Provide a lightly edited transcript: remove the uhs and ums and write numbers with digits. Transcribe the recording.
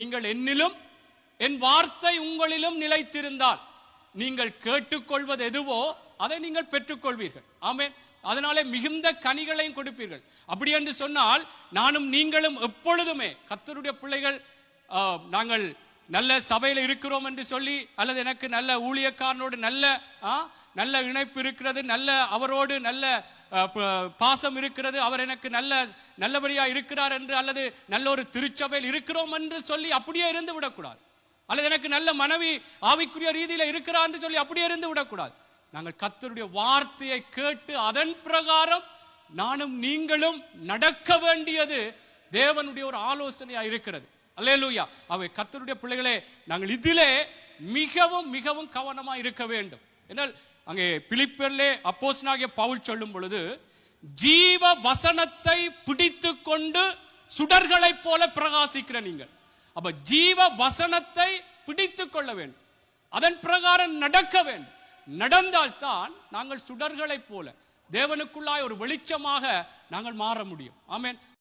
நீங்கள் என்னிலும் என் வார்த்தை உங்களிலும் நிலைத்திருந்தால் நீங்கள் கேட்டுக்கொள்வது எதுவோ அதை நீங்கள் பெற்றுக்கொள்வீர்கள். ஆமென். அதனாலே மிகுந்த கனிகளையும் கொடுப்பீர்கள். அப்படி என்று சொன்னால் நானும் நீங்களும் எப்பொழுதுமே கர்த்தருடைய பிள்ளைகள், நாங்கள் நல்ல சபையில் இருக்கிறோம் என்று சொல்லி, அல்லது எனக்கு நல்ல ஊழியக்காரனோடு நல்ல இணைப்பு இருக்கிறது, நல்ல அவரோடு நல்ல பாசம் இருக்கிறது, அவர் எனக்கு நல்லபடியா இருக்கிறார் என்று, அல்லது நல்ல ஒரு திருச்சபையில் இருக்கிறோம் என்று சொல்லி அப்படியே இருந்து விடக்கூடாது. அல்லது எனக்கு நல்ல மனைவி ஆவிக்குரிய ரீதியில இருக்கிறார் என்று சொல்லி அப்படியே இருந்து விடக்கூடாது. நாங்கள் கர்த்தருடைய வார்த்தையை கேட்டு அதன் பிரகாரம் நானும் நீங்களும் நடக்க வேண்டியது தேவனுடைய ஒரு ஆலோசனையா இருக்கிறது. அல்லேலூயா. அவை கர்த்தருடைய பிள்ளைகளே, நாங்கள் இதிலே மிகவும் மிகவும் கவனமா இருக்க வேண்டும். என்றால் அங்கே பிலிப்பியரிலே அப்போஸ்தலனாகிய பவுல் சொல்லும் பொழுது, ஜீவ வசனத்தை பிடித்து கொண்டு சுடர்களைப் போல பிரகாசிக்கிற நீங்கள். அப்ப ஜீவ வசனத்தை பிடித்துக் கொள்ள வேண்டும், அதன் பிரகாரம் நடக்க வேண்டும். நடந்தால்தான் நாங்கள் சுடர்களைப் போல தேவனுக்குள்ளாய் ஒரு வெளிச்சமாக நாங்கள் மாற முடியும். ஆமென்.